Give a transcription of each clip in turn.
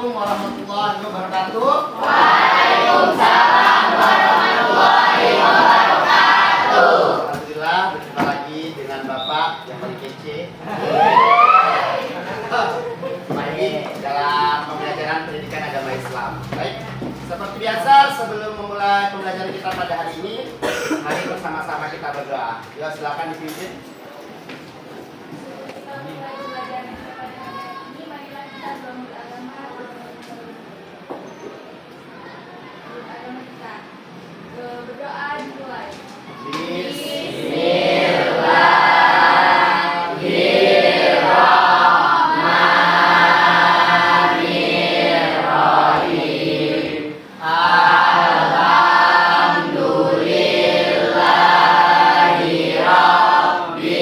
Assalamualaikum warahmatullahi wabarakatuh. Waalaikumsalam warahmatullahi wabarakatuh. Alhamdulillah berjumpa lagi dengan Bapak yang paling kece. Lagi dalam pembelajaran pendidikan agama Islam. Baik, seperti biasa sebelum memulai pembelajaran kita pada hari ini, mari bersama-sama kita berdoa. Ya, silakan dipimpin. Berdoa dimulai. Bismillahirrahmanirrahim. Alhamdulillahi rabbil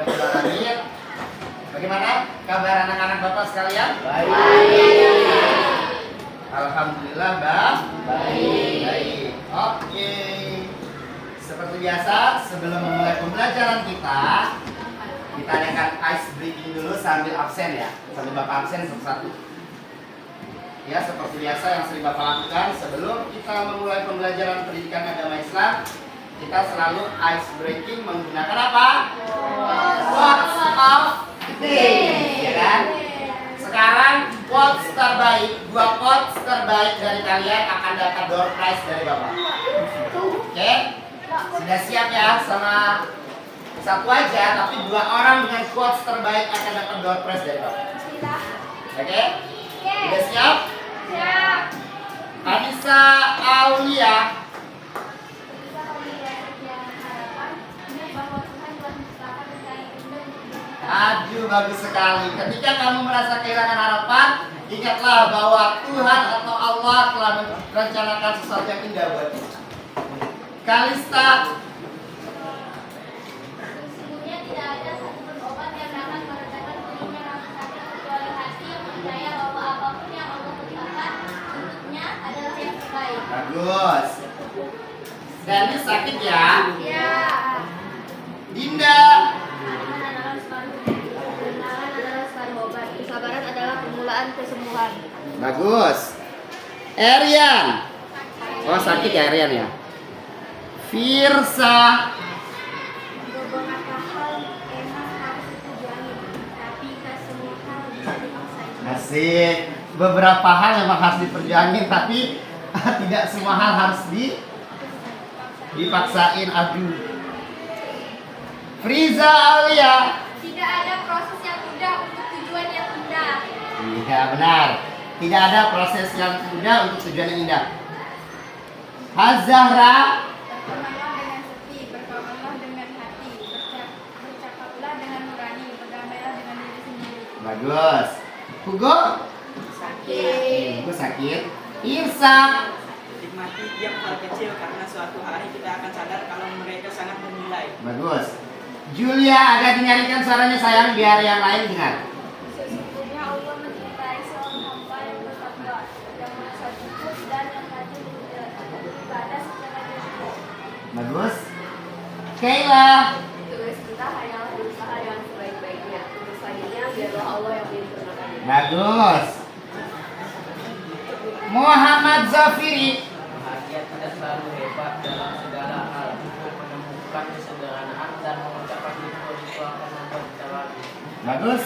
Rabbil Alamin. Bagaimana kabar anak-anak Bapak sekalian? Baik. Alhamdulillah, Bang. Baik. Oke. Seperti biasa, sebelum memulai pembelajaran kita adakan ice breaking dulu sambil absen ya. Sambil Bapak absen satu-satu. Ya, seperti biasa yang sering Bapak lakukan sebelum kita memulai pembelajaran pendidikan agama Islam, kita selalu ice breaking menggunakan apa? Quotes of the day, ya kan? Sekarang quotes terbaik, 2 quotes terbaik dari kalian akan dapat door prize dari Bapak. Oke? Sudah siap ya? Sama satu aja, tapi 2 orang dengan quotes terbaik akan dapat door prize dari Bapak. Oke? Sudah siap? Siap. Anissa Aulia. Aduh, bagus sekali. Ketika kamu merasa kehilangan harapan, ingatlah bahwa Tuhan atau Allah telah merencanakan sesuatu yang indah buat kita. Kalista. Sesungguhnya tidak ada satupun obat yang dapat meredakan pedihnya rasa sakit kecuali hati yang percaya bahwa apapun yang Allah tetapkan untuknya adalah yang terbaik. Bagus. Dani sakit ya? Ya. Dinda. Kebenaran adalah separuh obat. Kesabaran adalah permulaan kesembuhan. Bagus. Erian. Oh, sakit ya Erian ya? Firsa. Beberapa hal emang harus dijalani, tapi tak semua hal bisa dipaksain. Asik. Beberapa hal memang harus diperjuangin, tapi tidak semua hal harus dipaksain. Aduh. Friza Aulia. Tidak ada proses yang mudah untuk tujuan yang indah. Iya benar. Tidak ada proses yang mudah untuk tujuan yang indah. Hazahra. Bertemanlah dengan sepi, berkawanlah dengan hati, bercakaplah dengan nurani, berdamailah dengan diri sendiri. Bagus. Hugo. Sakit. Hugo sakit. Irsa. Nikmati tiap hal kecil karena suatu hari kita akan sadar kalau mereka sangat bernilai. Bagus. Julia, agak dinyarikan suaranya sayang biar yang lain dengar. Sesungguhnya Allah mencintai seorang hamba yang bertakwa, yang merasa cukup dan yang rajin beribadah secara jujur. Bagus. Kayla. Tugas kita hanyalah berusaha dengan sebaik-baiknya. Urusannya biarlah Allah yang menyempurnakannya. Bagus. Muhammad Zafiri. Bahagia tidak selalu hebat dalam segala hal. Untuk menemukan kesederhanaan dan mengucapkan itu akan membuat kita bahagia. Bagus.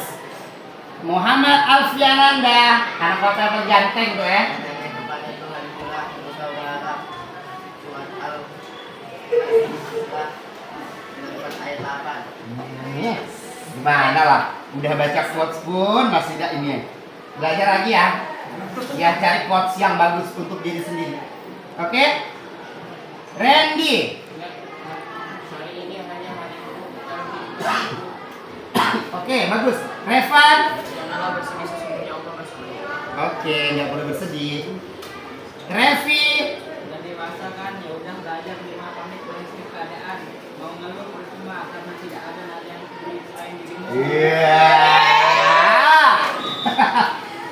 Muhammad Alfiananda. Anak kota penjanteng tuh ya. Kepada Tuhan pula kita berharap. Tuhan ayat 8. Gimana lah? Udah baca quotes pun masih tidak ini. Belajar lagi ya. Ya cari quotes yang bagus untuk diri sendiri. Oke? Randy. Hari ini hanya hari Oke, bagus. Revan. janganlah bersedih sesungguhnya Allah bersama. Oke, nggak perlu bersedih. Revi. Sudah dewasa kan, ya udah belajar terima pamit dari setiap keadaan. Mau ngeluh percuma karena tidak ada nada yang peduli selain dirimu. Iya.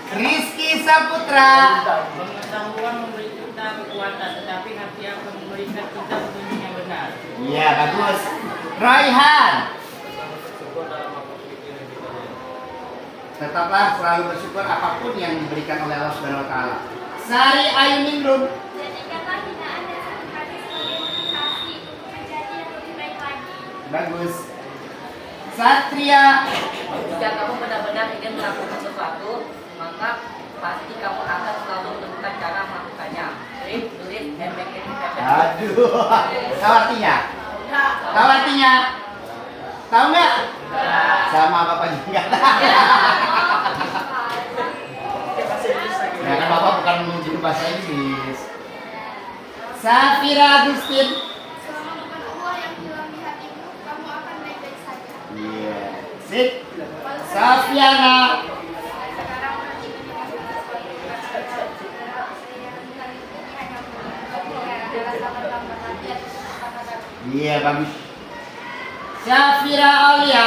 Rizky Saputra. Pengetahuan memberi kita kekuatan, tetapi hati yang memberikan kita petunjuk yang benar. Iya, bagus. Raihan. Tetaplah selalu bersyukur apapun yang diberikan oleh Allah Subhanahu wa taala. Sari Ayuningrum. Jadikanlah hinaan dan sakit hati sebagai motivasi untuk menjadi yang lebih baik lagi. Bagus. Satria. Jika kamu benar-benar ingin melakukan sesuatu, maka pasti kamu akan selalu menemukan cara melakukannya. Read, believe, and make it happen. Aduh. Tahu artinya? Tahu artinya? Tahu nggak? Sama Bapak juga. Ya kan Bapak bukan menunjuk bahasa Inggris. Safira Agustin. Selama bukan Allah yang hilang di hatimu, kamu akan baik-baik saja. Iya. Sip. Safiana. Sekarang pergi menikah sesuatu dengan segera saya bukan ini hanya adalah sahabat-sahabat lagi atau kata-kata. Iya bagus. Syafira Aulia.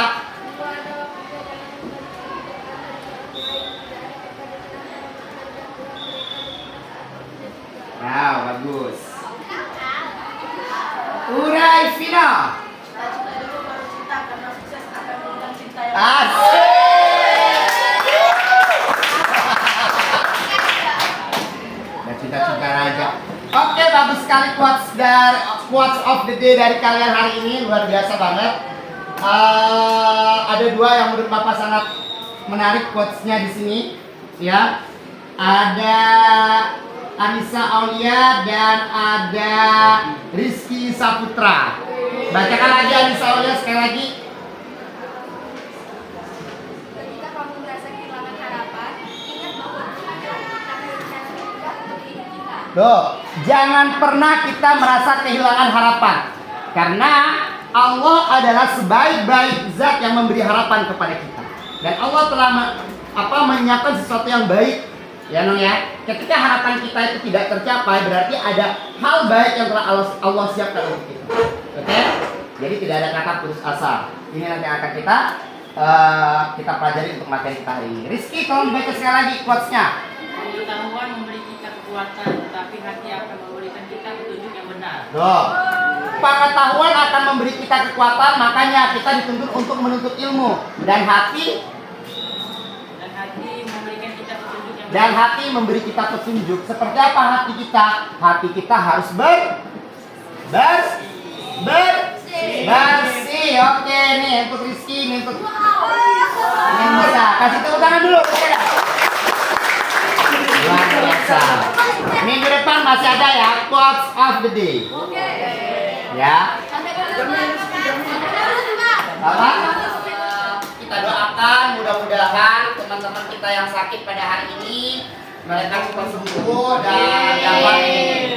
Asik. Dan cinta-cinta raja. Oke, bagus sekali quotes of the day dari kalian hari ini, luar biasa banget. Ada dua yang menurut Bapak sangat menarik quotesnya di sini, ya. Ada Anissa Aulia dan ada Rizky Saputra. Bacakan lagi Anissa Aulia sekali lagi. Ketika kamu merasa kehilangan harapan, ingat bahwa Tuhan telah menciptakan rencana terbaik untuk hidup kita. Loh, jangan pernah kita merasa kehilangan harapan. Karena Allah adalah sebaik-baik zat yang memberi harapan kepada kita. Dan Allah telah menyiapkan sesuatu yang baik. Ya Nong ya. Ketika harapan kita itu tidak tercapai, berarti ada hal baik yang telah Allah siapkan untuk kita. Oke? Jadi tidak ada kata putus asa. Ini nanti akan kita pelajari untuk materi kita hari ini. Rizky, tolong baca sekali lagi quotes-nya. Pengetahuan memberi kita kekuatan, tetapi hati akan memberikan kita petunjuk yang benar. Loh, pengetahuan akan memberi kita kekuatan, makanya kita dituntut untuk menuntut ilmu. Dan hati memberikan kita petunjuk yang dan hati memberi kita petunjuk. Seperti apa hati kita? Hati kita harus bersih. Oke, nih untuk Rizky, ini untuk ini bisa. Kasih tepuk tangan dulu. Luar biasa. Minggu depan masih ada ya quotes of the day. Ya. Apa? Kita doakan mudah-mudahan teman-teman kita yang sakit pada hari ini mereka cepat sembuh dan dapat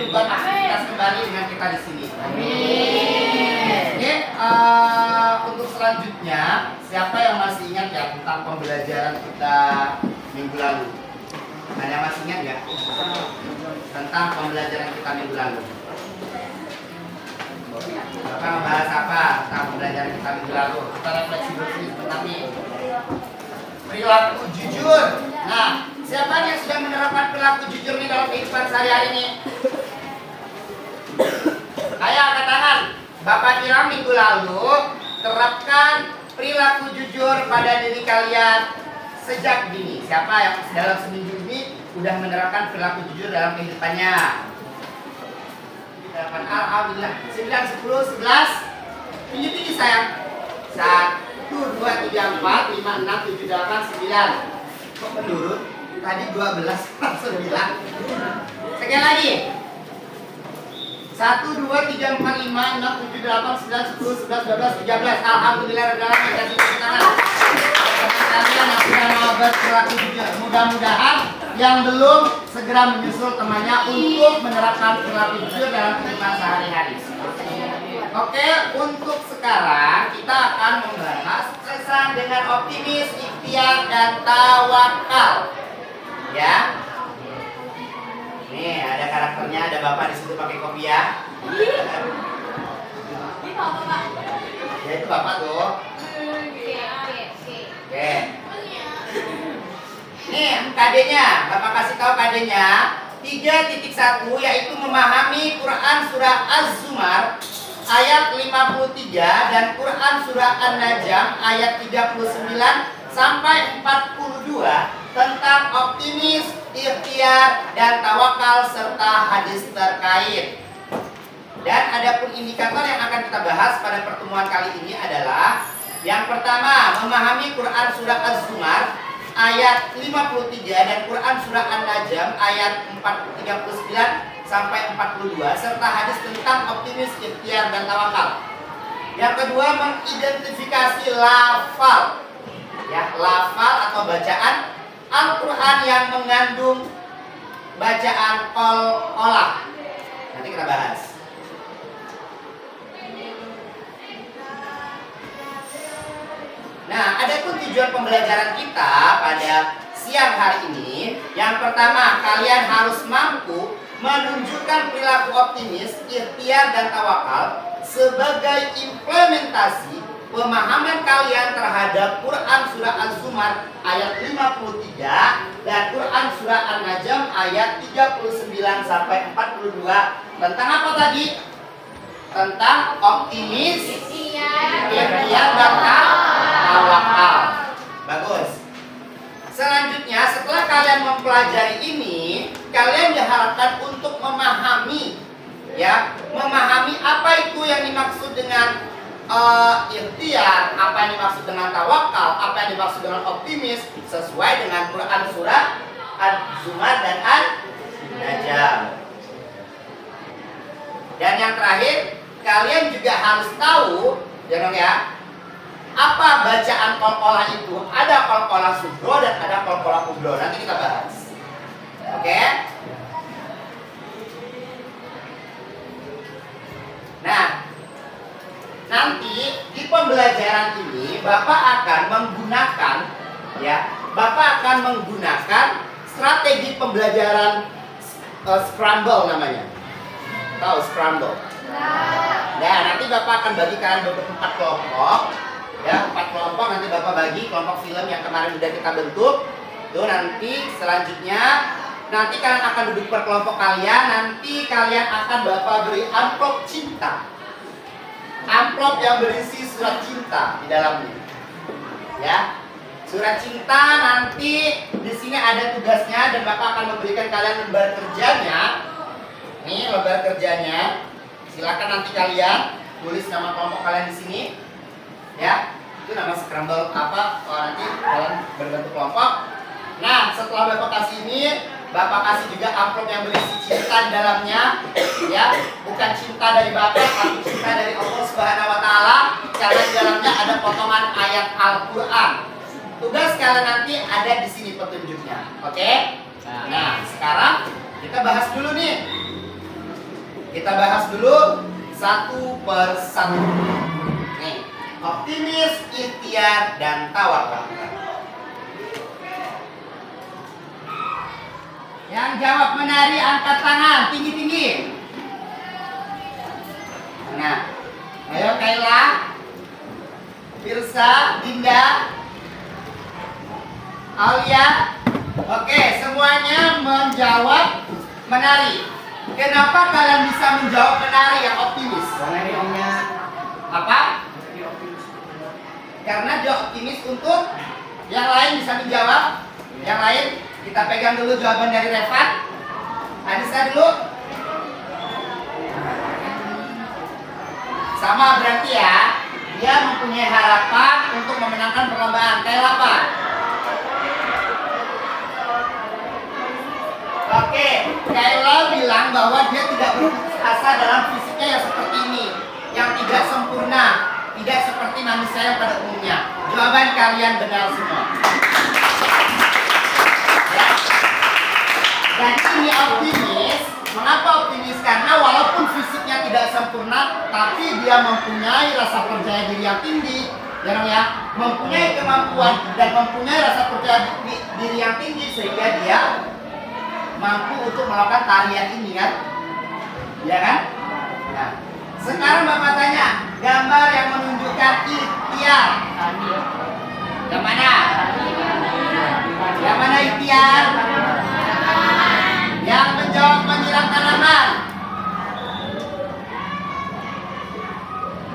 melakukan aktivitas kembali dengan kita di sini. Oke, untuk selanjutnya siapa yang masih ingat ya tentang pembelajaran kita minggu lalu? Ada yang masih ingat ya tentang pembelajaran kita minggu lalu? Bapak membahas apa tentang pembelajaran kita minggu lalu? Kita refleksi dulu sini sebentar nih. Perilaku jujur. Nah, siapa yang sudah menerapkan perilaku jujur nih dalam kehidupan sehari-hari ini? Ayo angkat tangan. Bapak kira minggu lalu terapkan perilaku jujur pada diri kalian sejak dini. Siapa yang dalam seminggu ini sudah menerapkan perilaku jujur dalam kehidupannya? Alhamdulillah. 9, 10, 11. Tinggi-tinggi sayang. 1, 2, 3, 4, 5, 6, 7, 8, 9. Kok menurun? Tadi 12, 9. Sekali lagi. 1, 2, 3, 4, 5, 6, 7, 8, 9, 10, 11, 12, 13. Alhamdulillah. Kasih tepuk tangan. Kalian yang sudah mau berperilaku jujur, mudah-mudahan yang belum segera menyusul temannya untuk menerapkan perilaku jujur dalam kehidupan sehari-hari. Oke, untuk sekarang kita akan membahas kesan dengan optimis, ikhtiar, dan tawakal. Ya. Nih ada karakternya, ada bapak di situ pakai kopi ya. Ya itu bapak tuh. Oke. Nih KD-nya, bapak kasih tahu KD-nya 3.1 yaitu memahami Quran surah Az-Zumar ayat 53 dan Quran surah An-Najm ayat 39 sampai 42 tentang optimis, ikhtiar, dan tawakal serta hadis terkait. Dan adapun indikator yang akan kita bahas pada pertemuan kali ini adalah yang pertama, memahami Quran surah Az-Zumar ayat 53 dan Quran surah An-Najm ayat 39 sampai 42 serta hadis tentang optimis, ikhtiar, dan tawakal. Yang kedua, mengidentifikasi lafal. Ya, lafal atau bacaan Al-Quran yang mengandung bacaan qol-qolah. Nanti kita bahas. Nah, adapun tujuan pembelajaran kita pada siang hari ini, yang pertama, kalian harus mampu menunjukkan perilaku optimis, ikhtiar, dan tawakal sebagai implementasi pemahaman kalian terhadap Quran surah Az-Zumar ayat 53 dan Quran surah An-Najm ayat 39 sampai 42 tentang apa tadi? Tentang optimis, ikhtiar, dan tawakal. kalian mempelajari ini, kalian diharapkan untuk memahami, ya, memahami apa itu yang dimaksud dengan ikhtiar, apa yang dimaksud dengan tawakal, apa yang dimaksud dengan optimis, sesuai dengan Quran surah Az-Zumar dan An-Najm. Dan yang terakhir, kalian juga harus tahu, ya dong ya, apa bacaan qalqalah itu. Ada qalqalah sugro dan ada qalqalah kubro. Nanti kita bahas. Oke? Nah, nanti di pembelajaran ini Bapak akan menggunakan, ya, Bapak akan menggunakan strategi pembelajaran scramble namanya. Tahu scramble? Nah, nanti Bapak akan bagi kalian empat kelompok, ya, 4 kelompok. Nanti Bapak bagi kelompok film yang kemarin sudah kita bentuk. Tuh, nanti selanjutnya nanti kalian akan duduk per kelompok kalian. Nanti kalian akan Bapak beri amplop cinta, amplop yang berisi surat cinta di dalamnya, ya. Surat cinta nanti di sini ada tugasnya dan Bapak akan memberikan kalian lembar kerjanya. Nih lembar kerjanya. Silakan nanti kalian tulis nama kelompok kalian di sini, ya. Itu nama scramble apa? Nanti kalian berbentuk kelompok. Nah, setelah Bapak kasih ini, Bapak kasih juga amplop yang berisi cinta di dalamnya, ya. Bukan cinta dari Bapak, tapi cinta dari Allah Subhanahu wa taala, karena di dalamnya ada potongan ayat Al-Qur'an. Tugas kalian nanti ada di sini petunjuknya. Oke? Nah, sekarang kita bahas dulu nih. Kita bahas dulu satu per satu. Nih, optimis, ikhtiar, dan tawakal. Yang jawab menari angkat tangan tinggi-tinggi. Nah, ayo Kaila, Firsa, Dinda, Alia. Oke, semuanya menjawab menari. Kenapa kalian bisa menjawab menari yang optimis? Karena dia punya Apa? Karena dia optimis untuk yang lain bisa menjawab. Yang lain kita pegang dulu jawaban dari Revan. Anissa dulu. Sama berarti ya. Dia mempunyai harapan untuk memenangkan perlombaan. Kayak apa? Oke, Kayla bilang bahwa dia tidak berputus asa dalam fisiknya yang seperti ini, yang tidak sempurna, tidak seperti manusia yang pada umumnya. Jawaban kalian benar semua. Ya. Dan ini optimis. Mengapa optimis? Karena walaupun fisiknya tidak sempurna, tapi dia mempunyai rasa percaya diri yang tinggi, ya, mempunyai kemampuan dan mempunyai rasa percaya diri yang tinggi sehingga dia mampu untuk melakukan tarian ini kan, ya kan? Nah, sekarang Bapak tanya, gambar yang menunjukkan ikhtiar. Yang mana? Yang mana ikhtiar? Yang menjawab menyiram tanaman.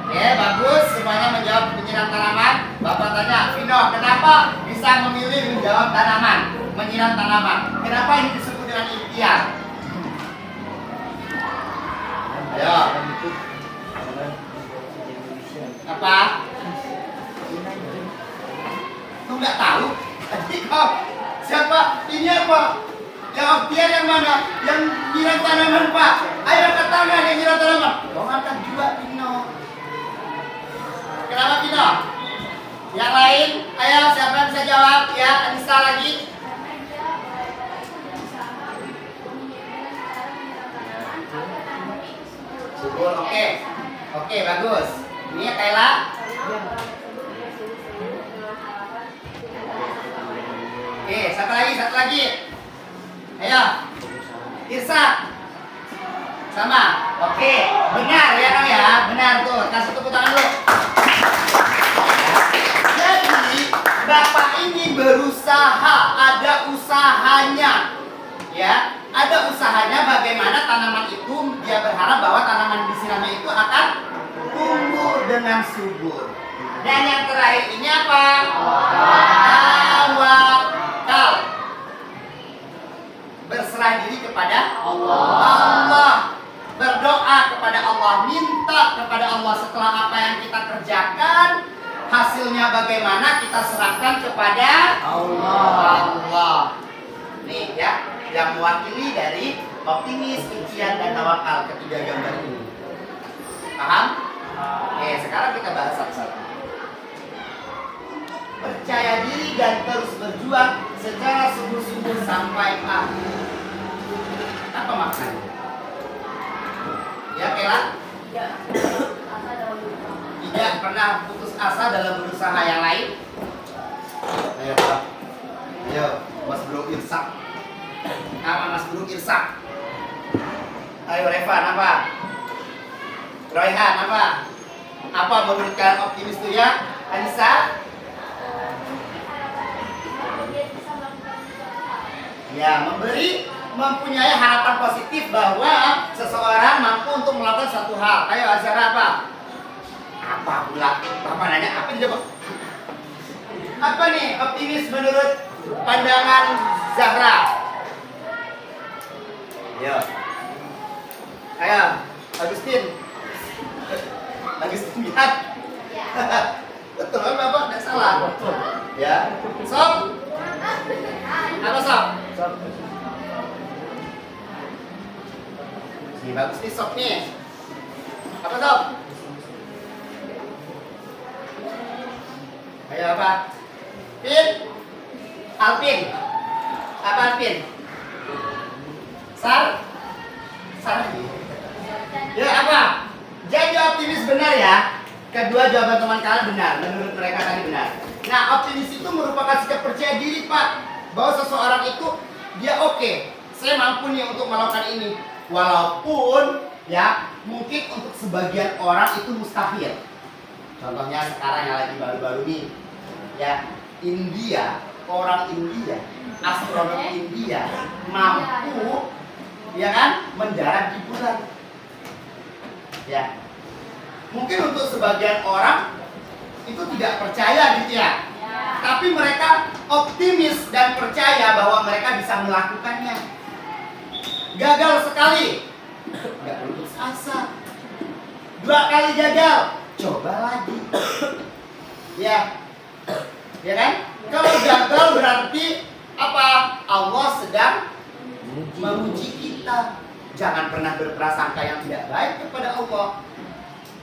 Oke, bagus, semuanya menjawab menyiram tanaman. Bapak tanya, Vino, kenapa bisa memilih menjawab tanaman, menyiram tanaman? Kenapa ini disebut dengan ikhtiar? Ayo. Apa? Lu nggak tahu? Tadi kau siapa? Ini apa? Yang ikhtiar yang mana? Yang nyiram tanaman, Pak. Ayo angkat tangan yang nyiram tanaman. Kau angkat juga, Pino. Kenapa, Pino? Yang lain? Ayo, siapa yang bisa jawab? Ya, Anissa lagi. Subur, oke. Oke, bagus. Ini ya Kayla. Oke, satu lagi. Ayo. Tirsa. Sama. Oke, benar ya dong ya. Benar tuh. Kasih tepuk tangan dulu. Jadi, Bapak ini berusaha, ada usahanya. Ya, ada usahanya bagaimana tanaman itu dia berharap bahwa tanaman disiramnya itu akan tumbuh dengan subur. Dan yang terakhir ini apa? Tawakal. mana kita serahkan kepada Allah. Nih ya, yang mewakili dari optimis, ikhtiar, dan tawakal, ketiga gambar ini. Paham? Oke, sekarang kita bahas satu-satu. Percaya diri dan terus berjuang secara sungguh-sungguh sampai akhir. Apa maknanya? Ya, Kela? Tidak pernah putus asa dalam berusaha yang lain. Ayo, Pak. Ayo, Mas Bro Irsak. Nama Mas Bro Irsak. Ayo, Revan, apa? Royhan, apa? Apa menurut kalian optimis itu ya? Anissa? Ya, mempunyai harapan positif bahwa seseorang mampu untuk melakukan suatu hal. Ayo, Azhara, apa? Apa pula? Bapak nanya, apa dia? Apa nih optimis menurut pandangan Zahra? Ayo, Agustin lihat. Betul kan Bapak? Tidak salah. Ya. Sob? Apa Sob? Ini bagus nih Sob nih. Apa Sob? Ayo apa? Pin? Alpin? Apa Alpin? Sar? Ya apa? Jadi optimis benar ya. Kedua jawaban teman kalian benar. Menurut mereka tadi benar. Nah, optimis itu merupakan sikap percaya diri, Pak, bahwa seseorang itu dia oke. Saya mampu nih untuk melakukan ini. Walaupun ya mungkin untuk sebagian orang itu mustahil. Contohnya sekarang yang lagi baru-baru nih, ya India, orang India, astronom India mampu, ya kan, mendarat di bulan. Ya, mungkin untuk sebagian orang itu tidak percaya gitu ya. Tapi mereka optimis dan percaya bahwa mereka bisa melakukannya. Gagal sekali, nggak putus asa. 2 kali gagal, coba lagi. Ya kan? Kalau gagal berarti apa? Allah sedang menguji kita. Jangan pernah berprasangka yang tidak baik kepada Allah.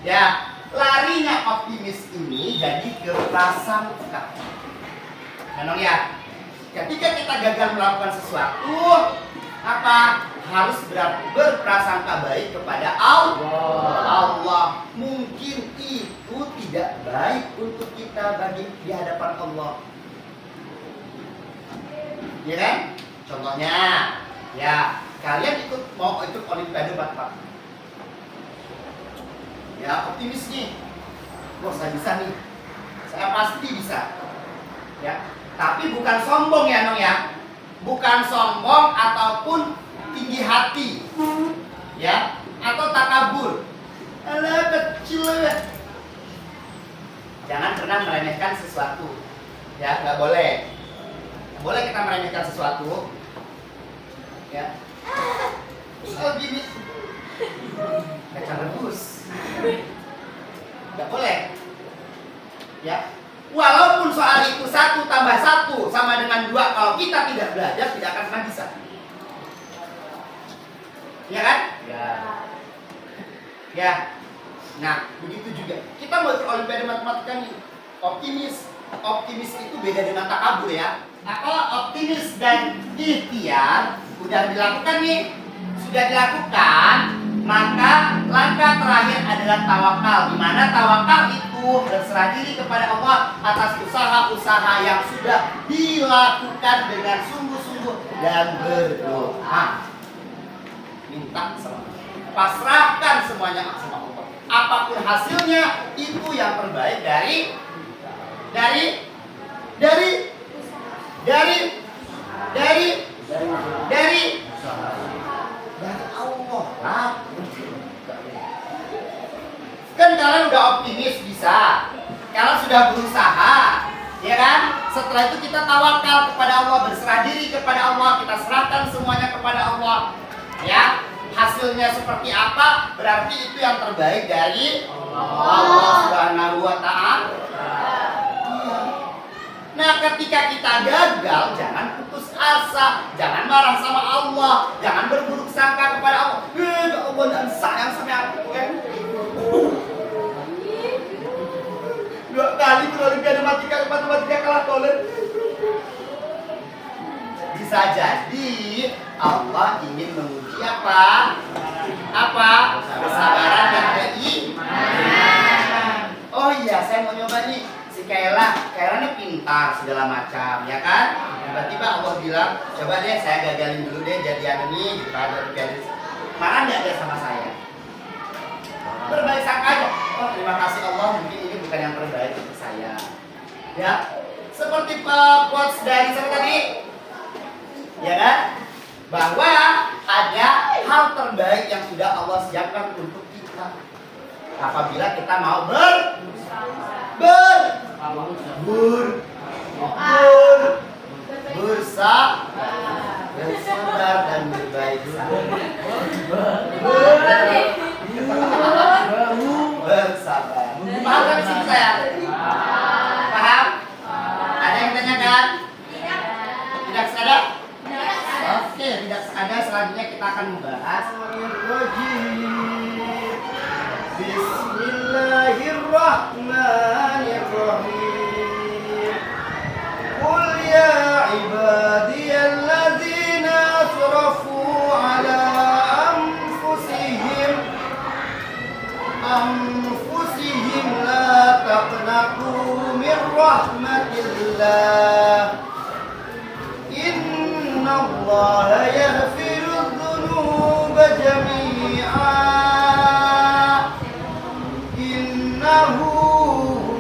Ya, larinya optimis ini jadi ke prasangka. Memang ya, ketika kita gagal melakukan sesuatu, apa? Harus berprasangka baik kepada Allah. Mungkin itu tidak baik untuk kita bagi di hadapan Allah. Ya kan? Contohnya, ya kalian mau ikut Olimpiade Batak. Ya optimis nih. Wah, saya bisa nih. Saya pasti bisa. Ya, tapi bukan sombong ya, Nong ya. Bukan sombong ataupun tinggi hati, ya, atau takabur. Alah, kecil ya. Jangan pernah meremehkan sesuatu, ya, nggak boleh. Nggak boleh kita meremehkan sesuatu, ya. Oh gini, kacang rebus, nggak boleh, ya. Walaupun soal itu 1 tambah 1 sama dengan 2, kalau kita tidak belajar tidak akan pernah bisa. Ya kan? Ya. Nah, begitu juga. Kita mau ke Olimpiade Matematika nih. Optimis itu beda dengan takabur ya. Nah, kalau optimis dan ikhtiar sudah dilakukan nih, sudah dilakukan, maka langkah terakhir adalah tawakal. Di mana tawakal itu berserah diri kepada Allah atas usaha-usaha yang sudah dilakukan dengan sungguh-sungguh dan berdoa. Minta sama Allah. Pasrahkan semuanya sama Allah. Apapun hasilnya itu yang terbaik dari Allah lah. Kan kalian udah optimis bisa, kalian sudah berusaha, ya kan? Setelah itu kita tawakal kepada Allah, berserah diri kepada Allah, kita serahkan semuanya kepada Allah. Ya, hasilnya seperti apa? Berarti itu yang terbaik dari Allah Subhanahu wa Ta'ala. Iya. ketika kita gagal, jangan putus asa, jangan marah sama Allah, jangan berburuk sangka kepada Allah. Allah dan sayang sama aku kan. 2 kali Olimpiade matematika kalah tolen. Bisa jadi Allah ingin menguji apa? Kesabaran dan keimanan. Oh iya, saya mau nyoba nih. Si Kaila ini pintar segala macam, ya kan? Tiba-tiba Allah bilang, coba deh saya gagalin dulu deh jadian ini, gitu ada Olimpiade. Marah nggak dia sama saya? Berbaik sangka aja. Oh terima kasih Allah, mungkin ini bukan yang terbaik untuk saya. Ya, seperti quotes dari saya tadi, ya kan? Bahwa ada hal terbaik yang sudah Allah siapkan untuk kita. Apabila kita mau bersabar dan berbaik sangka. Bersabar. Paham kan sih saya? Paham? Ada yang tanyakan? Tidak sadar? Oke, tidak sadar. Selanjutnya kita akan membahas Bismillahirrahmanirrahim. Qul ya ibadiyalladzina asrafu ala anfusihim la taqnatu min rahmatillah. Innallaha yaghfiru dzunuba jami'a. Innahu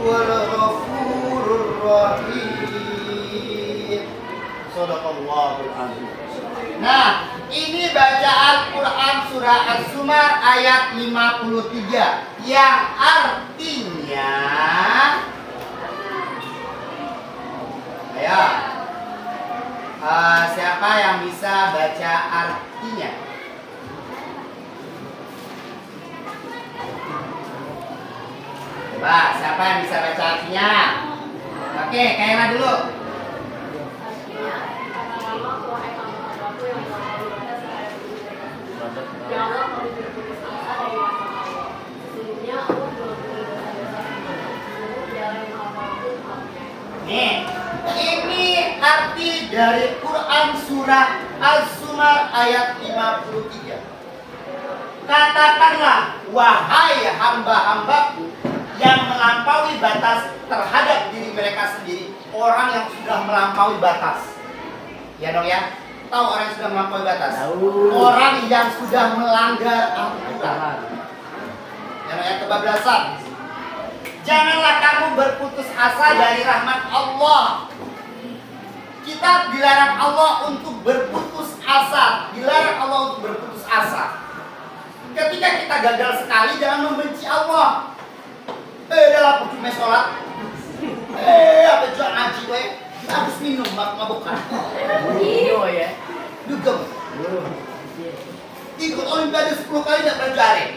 huwal ghafurur rahim. Shadaqallahul azim. Nah, ini bacaan Quran surah Az-Zumar ayat 53 yang artinya, ayo, siapa yang bisa baca artinya? Coba, siapa yang bisa baca artinya? Oke, Kaila dulu. Ya Allah, kami berputus asa dari rahmat-Mu. Sesungguhnya Allah belum jalan apapun maafnya. Nih, ini arti dari Quran surah Az-Zumar ayat 53. Katakanlah, wahai hamba-hambaku yang melampaui batas terhadap diri mereka sendiri, orang yang sudah melampaui batas. Ya dong ya? Tahu orang yang sudah melampaui batas? Orang yang sudah melanggar aturan. Yang kebablasan. Janganlah kamu berputus asa dari rahmat Allah. Kita dilarang Allah untuk berputus asa. Dilarang Allah untuk berputus asa. Ketika kita gagal sekali, jangan membenci Allah. Dalam percuma sholat. Apa jual ngaji gue? Habis minum, mabukan. Iya ya. Dugem. Ikut Olimpiade 10 kali tidak pernah juara.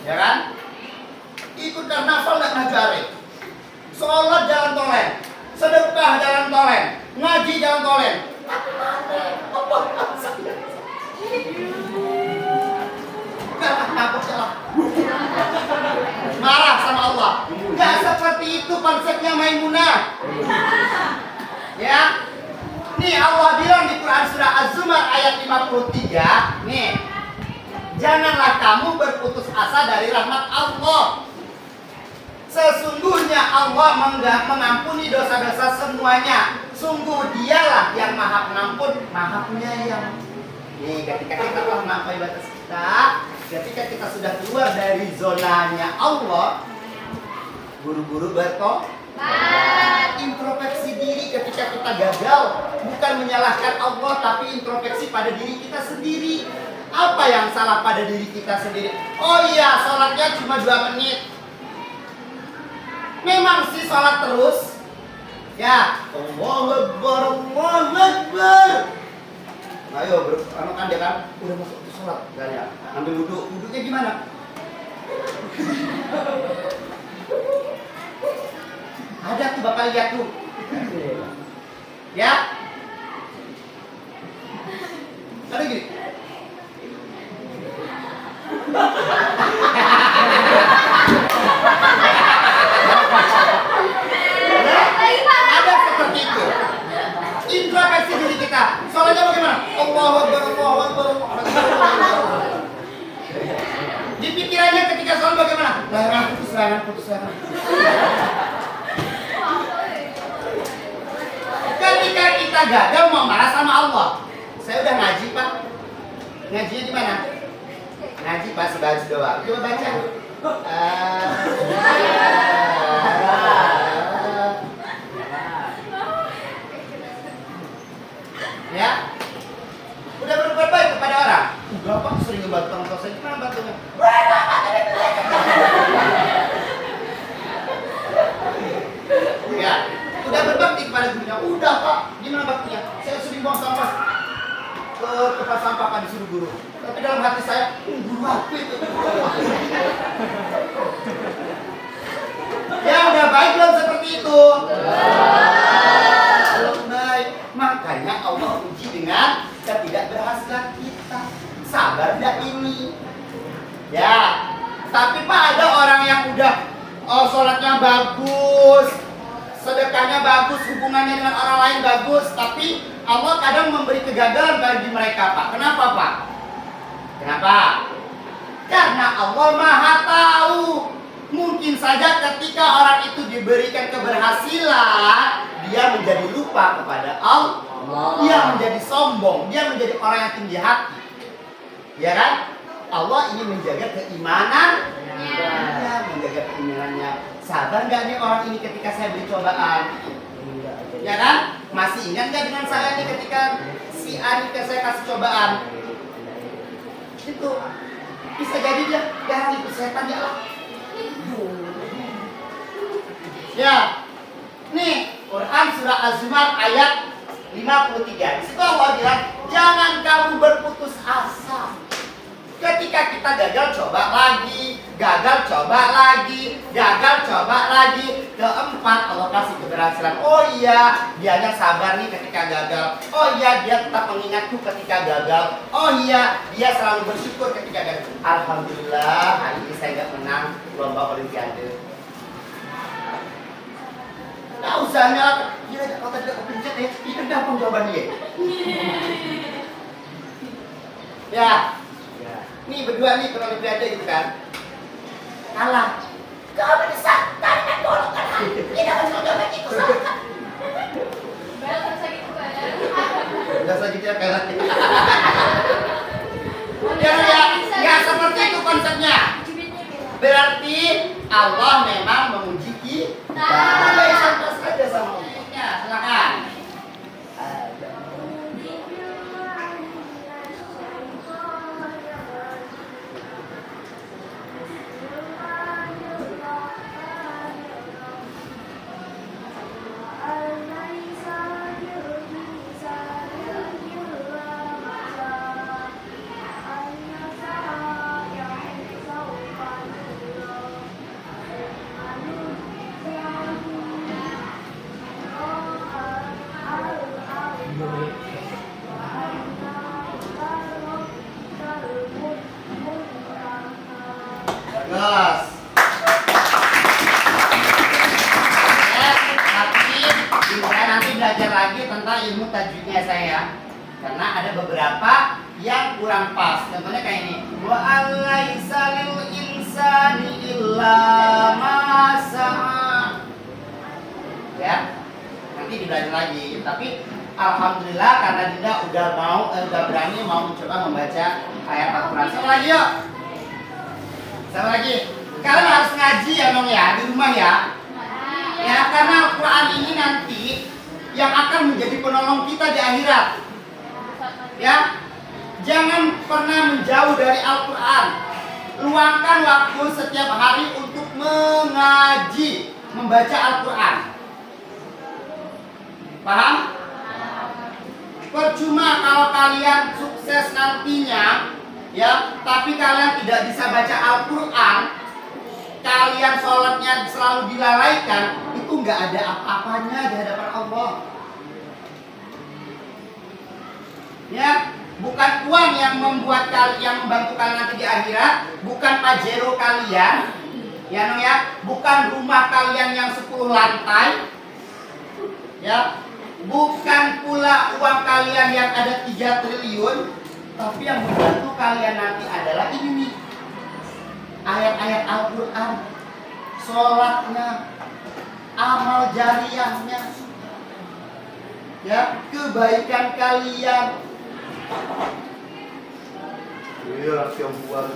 Ya kan? Ikut karnaval tidak pernah juara. Sholat jalan tolen, sedekah jalan tolen, ngaji jalan tolen. Marah sama Allah. Gak seperti itu konsepnya Maimunah. Ya. Nih Allah bilang di Quran surah Az-Zumar ayat 53, nih. Janganlah kamu berputus asa dari rahmat Allah. Sesungguhnya Allah mengampuni dosa-dosa semuanya. Sungguh Dialah yang Maha Pengampun, Maha Penyayang. Nih, ketika kita telah melampaui batas kita, ketika kita sudah keluar dari zonanya Allah, buru-buru introspeksi diri ketika kita gagal. Bukan menyalahkan Allah, tapi introspeksi pada diri kita sendiri. Apa yang salah pada diri kita sendiri? Oh iya, sholatnya cuma 2 menit. Memang sih sholat terus. Ya, Allahu Akbar, Allahu Akbar. Ayo, kan dia kan udah masuk ke sholat, kan ya? Ambil wudhu, wudhunya gimana? Ada tuh, Bapak lihat tuh. Ya. Ada gini. Ada seperti itu. Introspeksi diri kita. Soalnya bagaimana? Allahu Akbar, Allahu Akbar, Allahu Akbar. Di pikirannya ketika sholat bagaimana? Larang, putus larang. Ketika kita gagal mau marah sama Allah. Saya udah ngaji, Pak. Ngajinya di mana? Ngaji Pak sebagus doa. Coba baca. Ya. Udah berbuat baik kepada orang. Enggak, Pak, sering ngebantu orang tua saya. Gimana bantunya? Ya. Udah berbakti kepada gurunya. Udah, Pak. Gimana baktinya? Saya sering buang sampah ke tempat sampah, Pak, disuruh guru. Tapi dalam hati saya, guru apa itu? Ya udah baik belum seperti itu? Belum baik. Makanya Allah uji dengan ketidakberhasilan kita. Sabar tidak ini? Ya. Tapi Pak, ada orang yang udah sholatnya bagus, sedekahnya bagus, hubungannya dengan orang lain bagus, tapi Allah kadang memberi kegagalan bagi mereka, Pak. Kenapa, Pak? Kenapa? Karena Allah Maha Tahu. Mungkin saja ketika orang itu diberikan keberhasilan, dia menjadi lupa kepada Allah. Dia menjadi sombong, dia menjadi orang yang tinggi hati. Ya kan? Allah ingin menjaga keimanan. Ya, menjaga keimanannya. Sabar nggak nih orang ini ketika saya beri cobaan? Ya kan? Masih ingat nggak dengan saya nih ketika si A ini saya kasih cobaan? Itu bisa jadi dia itu setan ya Allah. Ya, nih Quran surah Az-Zumar ayat 53. Di situ Allah bilang, jangan kamu berputus asa. Ketika kita gagal, coba lagi, gagal, coba lagi, gagal, coba lagi. Keempat, Allah kasih keberhasilan. Oh iya, dianya sabar nih ketika gagal. Oh iya, dia tetap mengingatku ketika gagal. Oh iya, dia selalu bersyukur ketika gagal. Alhamdulillah, hari ini saya gak menang lomba olimpiade. Nggak usah nyala, gila kalau tadi aku pencet ya, itu gampang jawabannya. Ya. Nih berdua nih olimpiade gitu kan, kalah. Kamu bisa tarik golongan tidak bisa coba itu salah. Enggak sakit ya kalah. Ya seperti itu konsepnya. Berarti Allah memang menguji kita. Baik santai saja sama Allah. Ya silakan. Bagus. Tapi saya nanti belajar lagi tentang ilmu tajwidnya saya, karena ada beberapa yang kurang pas. Contohnya kayak ini. Wa alaisa lil insani illa ma sa'a. Ya. Nanti dibelajar lagi. Tapi alhamdulillah karena Dinda udah berani mau mencoba membaca ayat Al-Qur'an. Sama lagi yuk. Sama lagi, kalian harus ngaji ya dong ya, di rumah ya. Ya, karena Al-Quran ini nanti yang akan menjadi penolong kita di akhirat. Ya, jangan pernah menjauh dari Al-Quran. Luangkan waktu setiap hari untuk mengaji, membaca Al-Quran. Paham? Percuma kalau kalian sukses nantinya, ya, tapi kalian tidak bisa baca Al-Quran, kalian sholatnya selalu dilalaikan, itu itu nggak ada apa-apanya di hadapan Allah. Ya, bukan uang yang membuat yang membantu kalian nanti di akhirat, bukan pajero kalian, ya no ya, bukan rumah kalian yang 10 lantai, ya, bukan pula uang kalian yang ada 3 triliun, tapi yang membantu kalian nanti adalah ini nih, ayat-ayat Al-Quran, sholatnya, amal jariyahnya, ya, kebaikan kalian. Iya, yang buat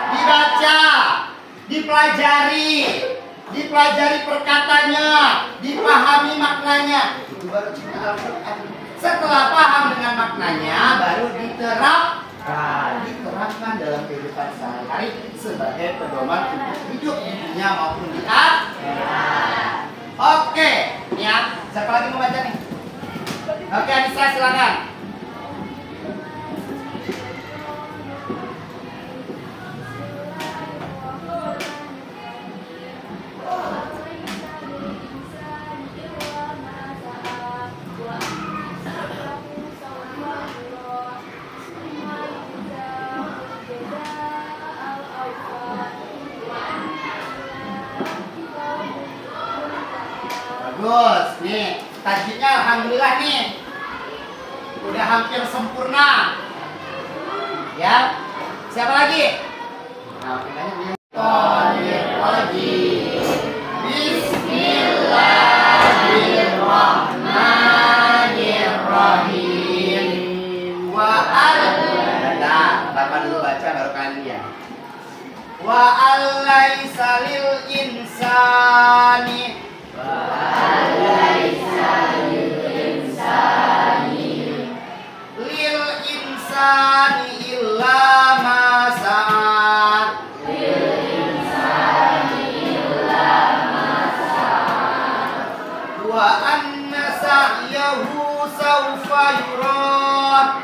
dibaca, dipelajari perkataannya, dipahami maknanya, itu baru cinta Al-Quran. Setelah paham dengan maknanya, baru diterapkan dalam kehidupan sehari-hari sebagai pedoman untuk hidup di dunia maupun di akhirat. Oke, ya, siapa lagi mau baca nih? Oke, Anissa silakan. Bagus, nih tajwidnya alhamdulillah nih udah hampir sempurna. Ya, siapa lagi? Nah, Bismillahirrahmanirrahim. Bapak dulu baca baru kalian. Wa alaisa lil insani lil insani illa ma sa'a. Wa anna sa'yahu sawfa yura.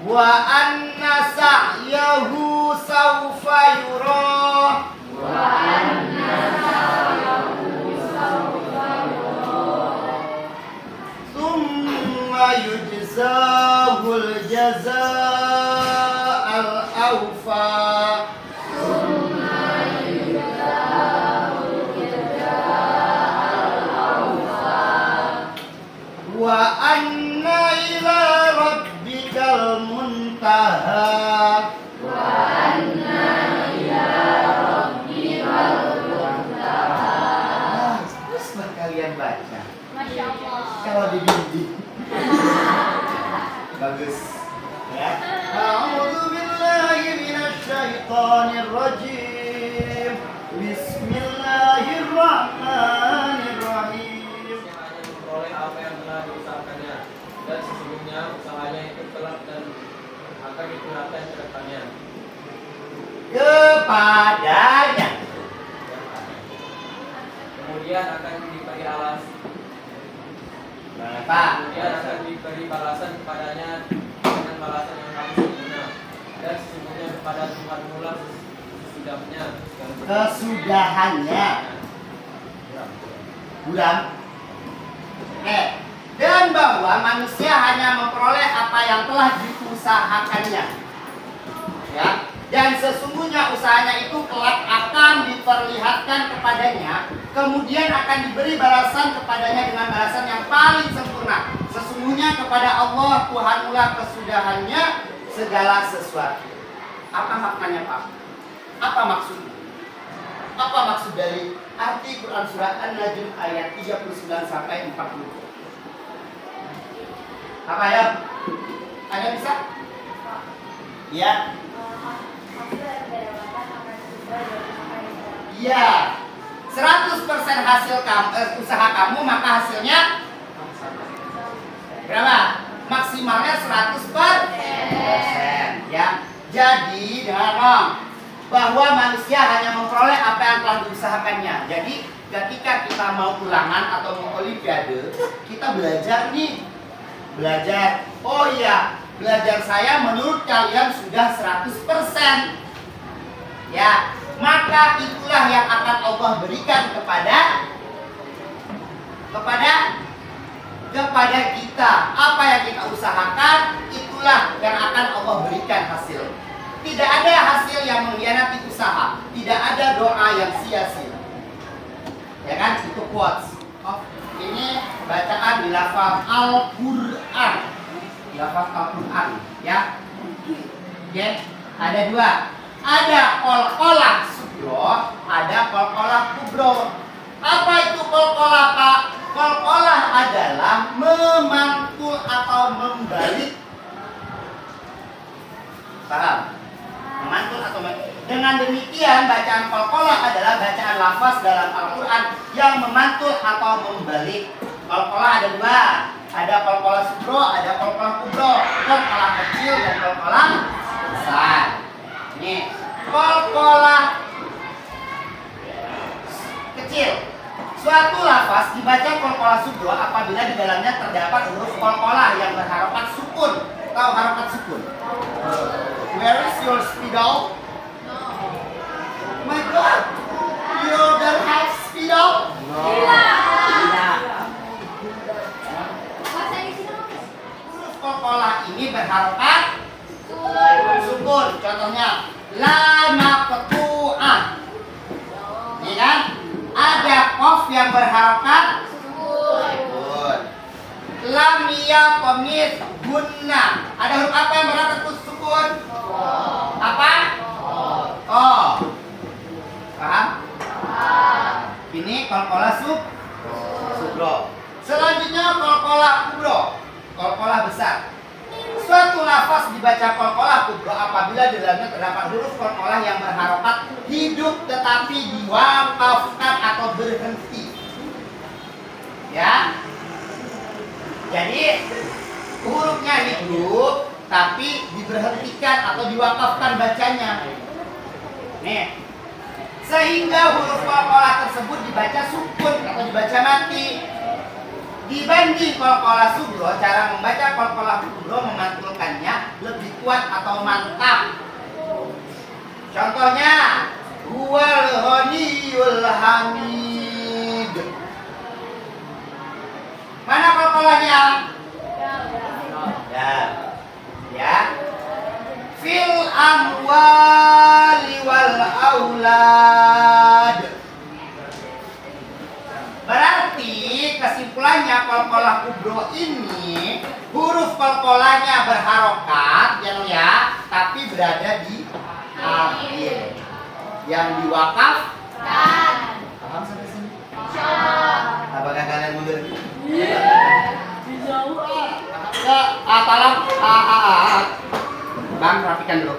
Wa anna sa'yahu sawfa yura. Thumma yujzahul jazaa'al awfa. Wa anna ila rabbikal muntaha. Terus kalian baca. Masya Allah. Kalau dibimbing. Bagus. Ya. A'udzu billahi minasy syaithanir rajim. Bismillahirrahmanirrahim. hanya memperoleh apa yang telah diusahakannya, dan sesungguhnya usahanya itu kelak dan akan digunakan ke depannya. Kepadanya. Kemudian akan diberi alas. Pak. Kemudian akan diberi balasan kepadanya dengan balasan yang paling sempurna. Dan sesungguhnya kepada Tuhan mula sesudahnya. Kesudahannya. Bulan. Dan bahwa manusia hanya memperoleh apa yang telah diusahakannya. Ya. Dan sesungguhnya usahanya itu kelak akan diperlihatkan kepadanya, kemudian akan diberi balasan kepadanya dengan balasan yang paling sempurna. Sesungguhnya kepada Allah Tuhan mula kesudahannya segala sesuatu. Apa maknanya, Pak? Apa maksudnya? Apa maksud dari arti Quran Surah An-Najm ayat 39 sampai 40? Apa ya? Ada bisa? Ya. Iya. 100% hasil usaha kamu, maka hasilnya berapa? Maksimalnya 100%. Ya. Jadi dengan bahwa manusia hanya memperoleh apa yang telah diusahakannya. Jadi ketika kita mau ulangan atau mau olimpiade, kita belajar nih belajar. Oh iya, belajar saya menurut kalian sudah 100%. Ya, maka itulah yang akan Allah berikan kepada kita. Apa yang kita usahakan, itulah yang akan Allah berikan hasil. Tidak ada hasil yang mengkhianati usaha. Tidak ada doa yang sia-sia. Ya kan, itu quotes. Oh, ini bacaan di lafaz Al-Quran. Di lafaz Al-Quran, ya. Oke, ada dua. Ada qalqalah sugro, ada qalqalah kubro. Apa itu qalqalah, Pak? Qalqalah adalah memantul atau membalik. Paham? Memantul atau membalik. Dengan demikian, bacaan qalqalah adalah bacaan lafaz dalam Al-Quran yang memantul atau membalik. Qalqalah ada dua. Ada qalqalah sugro, ada qalqalah kubro. Qalqalah kecil dan qalqalah besar. Ini qalqalah kecil. Suatu lafaz dibaca qalqalah sugro apabila di dalamnya terdapat huruf qalqalah yang berharokat sukun. Tahu harokat sukun? Where is your spidol? My God, you don't have spidol? Huruf qalqalah ini berharokat sukun. Contohnya la maqtu'ah. Ini kan? Ada qaf yang berharokat sukun. Lam yaqmis gunna. Ada huruf apa yang berharokat sukun? Apa? Oh. Paham? Ini qalqalah sugro. Selanjutnya qalqalah kubro. Qalqalah besar. Suatu lafaz dibaca qalqalah kubro apabila di dalamnya terdapat huruf qalqalah yang berharokat hidup tetapi diwakafkan atau berhenti. Ya. Jadi hurufnya hidup tapi diberhentikan atau diwakafkan bacanya. Nih. Sehingga huruf qalqalah tersebut dibaca sukun atau dibaca mati. Dibanding qalqalah sugro, cara membaca qalqalah kubro memantulkannya lebih kuat atau mantap. Contohnya, huwal ghaniyul hamid. Mana qalqalahnya? Ya. Fil amwali wal aulad. Berarti kesimpulannya qalqalah kubro ini huruf qalqalahnya berharokat ya, tapi berada di akhir. Yang diwakafkan. Paham sampai sini? Apakah kalian mundur? Tolong Bang, rapikan dulu.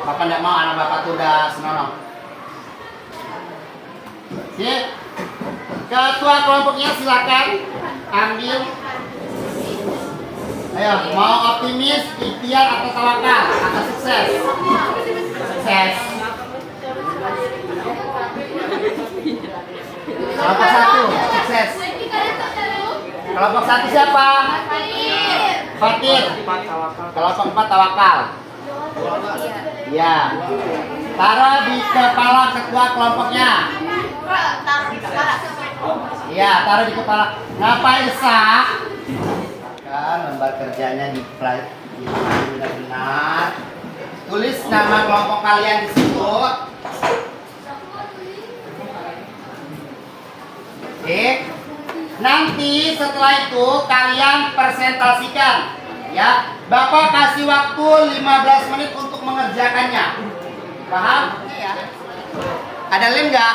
Bapak tidak mau anak bapak tuh udah senonoh. Sip. Ketua kelompoknya silakan ambil. Ayo, mau optimis, ikhtiar atau tawakal atau sukses? Sukses. Kelompok satu, sukses. Kelompok satu siapa? Fatir. Kelompok 4 tawakal. Ya. Taruh di kepala ketua kelompoknya. Iya, taruh di kepala. Ngapain sah? Kan lembar kerjanya di benar-benar. Tulis nama kelompok kalian di situ. Oke. Nanti setelah itu kalian presentasikan. Ya, Bapak kasih waktu 15 menit untuk mengerjakannya. Paham? Iya. Ada lem nggak?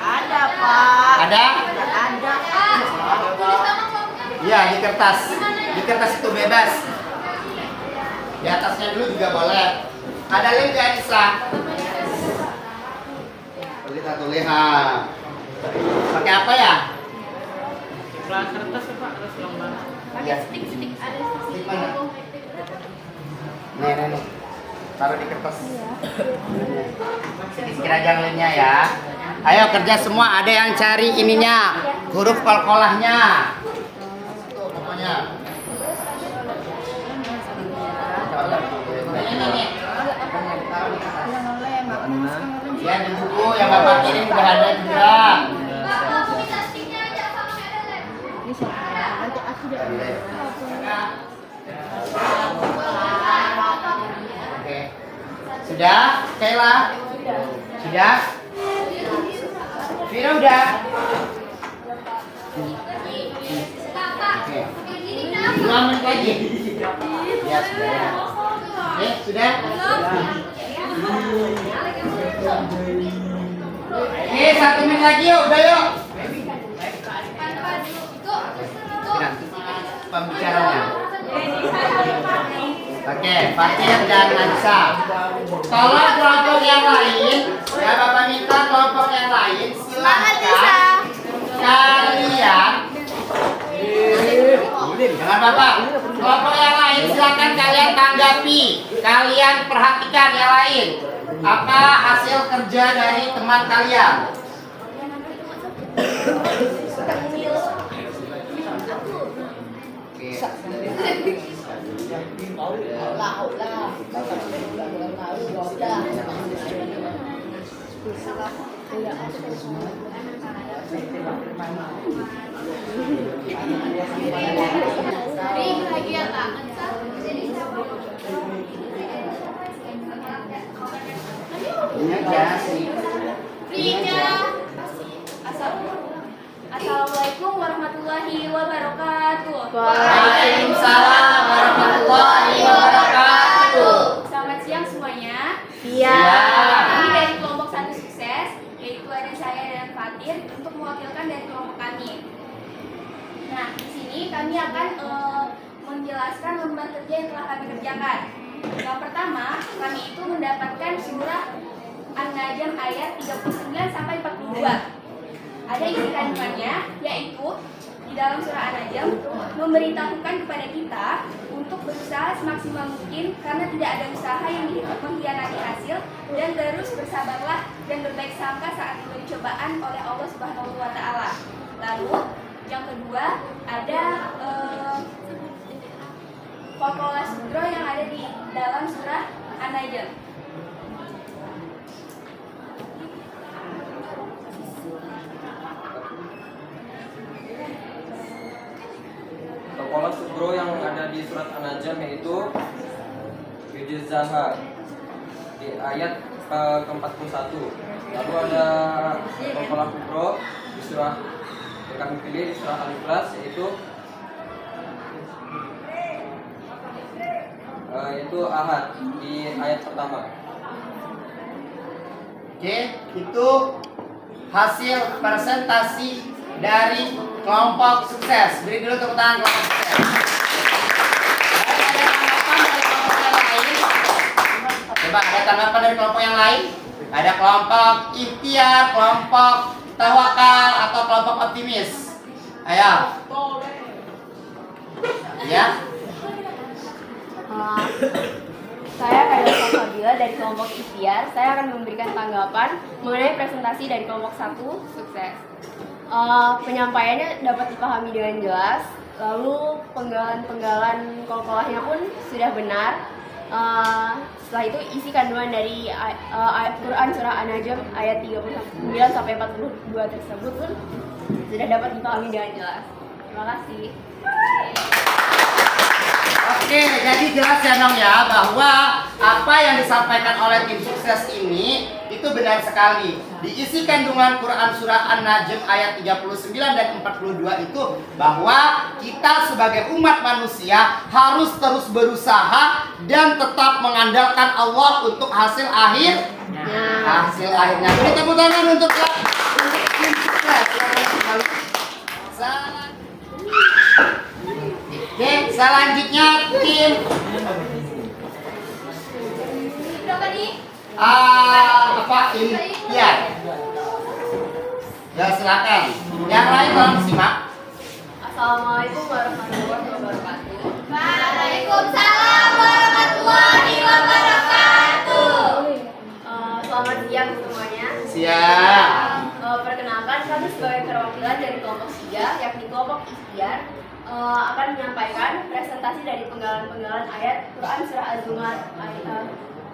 Ada, Pak. Ada? Ada. Iya, di kertas. Di kertas itu bebas. Di atasnya dulu juga boleh. Ada lem nggak, Nisa? Lihat lihat. Pakai apa ya? Kertas Pak, terus lembar. Ya. Stick ada Stick mana? Nih. Taruh di kertas. Sedikit aja lemnya ya. Ayo kerja semua, ada yang cari ininya, huruf qalqalahnya. Tuh pokoknya. Lihat di buku yang Bapak kirim udah ada juga. Pak, mau minta sticknya aja sama Ellen. Nanti aku udah. Oke. Sudah, Kayla? Sudah? Vira udah? Oke. 5 menit lagi. Ya, sudah ya. Oke, sudah? Oke, 1 menit lagi yuk, udah yuk. Pembicaranya. Oke, Fatir dan Ansa. Tolong kelompok yang lain, ya Bapak minta kelompok yang lain silakan kalian. Jangan Bapak. Kelompok yang lain silakan kalian tanggapi, kalian perhatikan yang lain. Apa hasil kerja dari teman kalian? Hari bahagia banget, Sa. Ini aja sih. Free-nya. Assalamualaikum warahmatullahi wabarakatuh. Waalaikumsalam warahmatullahi wabarakatuh. Selamat siang semuanya. Iya. Kami dari kelompok 1 sukses, yaitu ada saya dan Fatir untuk mewakilkan dari kelompok kami. Nah, di sini kami akan menjelaskan lembar kerja yang telah kami kerjakan. Yang pertama, kami itu mendapatkan surah An-Najm ayat 39 sampai 42. Ada isi kandungannya, yaitu di dalam surah An-Najm memberitahukan kepada kita untuk berusaha semaksimal mungkin karena tidak ada usaha yang mengkhianati hasil, dan terus bersabarlah dan berbaik sangka saat diberi cobaan oleh Allah Subhanahu wa taala. Lalu yang kedua ada Qala Sudro yang ada di dalam surah An-Najm. Qala Sudro yang ada di surat An-Najm yaitu Yujzaha di ayat ke-41. Lalu ada Qala Sudro di surah yang kami pilih di surah Al-Ikhlas yaitu Ahad di ayat pertama. Oke, itu hasil presentasi dari kelompok sukses. Beri dulu tepuk tangan kelompok sukses. Baik, ada tanggapan dari kelompok yang lain? Coba ada tanggapan dari kelompok yang lain? Ada kelompok ikhtiar, kelompok tawakal, atau kelompok optimis? Ayo. Ya. Saya Kayla Fabila dari kelompok ikhtiar. Saya akan memberikan tanggapan mengenai presentasi dari kelompok 1 sukses. Penyampaiannya dapat dipahami dengan jelas, lalu penggalan-penggalan kolkolahnya pun sudah benar. Setelah itu isi kandungan dari Quran surah An-Najm ayat 39 sampai 42 tersebut pun sudah dapat dipahami dengan jelas. Terima kasih. Oke, jadi jelas ya Nong ya bahwa apa yang disampaikan oleh tim sukses ini itu benar sekali. Diisi kandungan Quran surah An-Najm ayat 39 dan 42 itu bahwa kita sebagai umat manusia harus terus berusaha dan tetap mengandalkan Allah untuk hasil akhir. Hasil akhirnya. Beri tepuk tangan untuk tim sukses. Oke, selanjutnya tim Berapa nih? ikhtiar. Ya silakan. Yang lain tolong simak. Assalamualaikum warahmatullahi wabarakatuh. Waalaikumsalam warahmatullahi wabarakatuh. Selamat siang semuanya. Siap. Perkenalkan, kami sebagai perwakilan dari kelompok 3, yakni kelompok ikhtiar, akan menyampaikan presentasi dari penggalan-penggalan ayat Quran surah Az-Zumar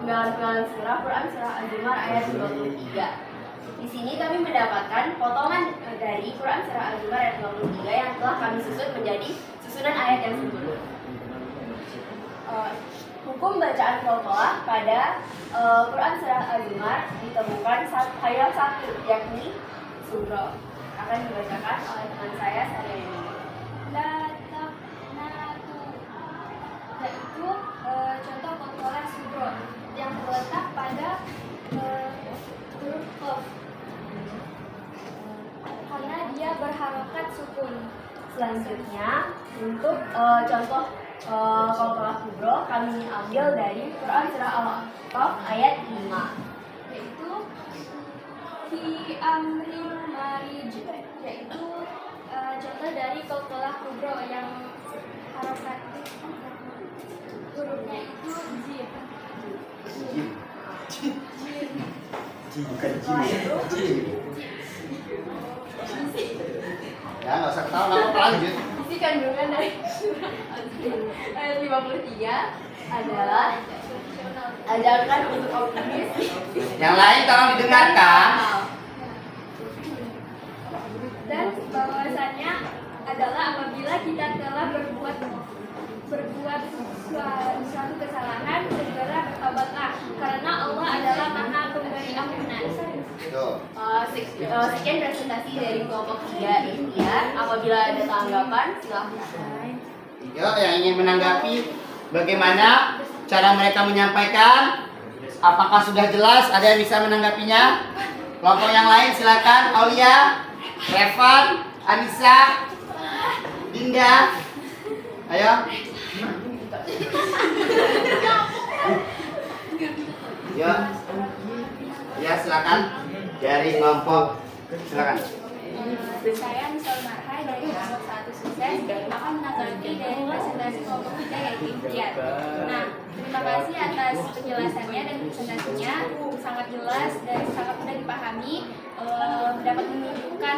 penggalan-penggalan surah Quran surah Az-Zumar ayat 23. Di sini kami mendapatkan potongan dari Quran surah Az-Zumar ayat 23 yang telah kami susun menjadi susunan ayat yang sempurna. Hukum bacaan qalqalah pada Quran surah Az-Zumar ditemukan hanya satu, yakni surah. Akan dibacakan oleh teman saya ini. La taqnatu, yaitu contoh qalqalah surah yang terletak pada huruf qaf karena dia berharokat sukun. Selanjutnya untuk contoh qalqalah kubro kami ambil dari Quran surah Al-A'raf ayat 5, Yaitu fi amril marij, yaitu contoh dari qalqalah kubro yang harokat hurufnya itu jim. Bukan ya, nggak usah ketawa, nggak apa-apa, lanjut. Isi kandungan dari surah ayat 53 adalah ajarkan untuk optimis. Yang lain tolong didengarkan. Dan bahwasannya adalah apabila kita telah berbuat suatu kesalahan, segera bertobatlah karena Allah adalah Maha Pemberi ampunan. Tuh. Sekian presentasi dari kelompok 3 ikhtiar. Apabila ada tanggapan silahkan. Yuk, yang ingin menanggapi bagaimana cara mereka menyampaikan, apakah sudah jelas? Ada yang bisa menanggapinya? Kelompok yang lain silakan. Aulia, Revan, Anissa, Dinda, ayo. Ya, ya silakan dari kelompok, silakan. Saya Nisal Marhai dari kelompok 1 sukses akan menanggapi dari presentasi kelompok 3 yaitu ikhtiar. Nah, terima kasih atas penjelasannya dan presentasinya, sangat jelas dan sangat mudah dipahami, dapat menunjukkan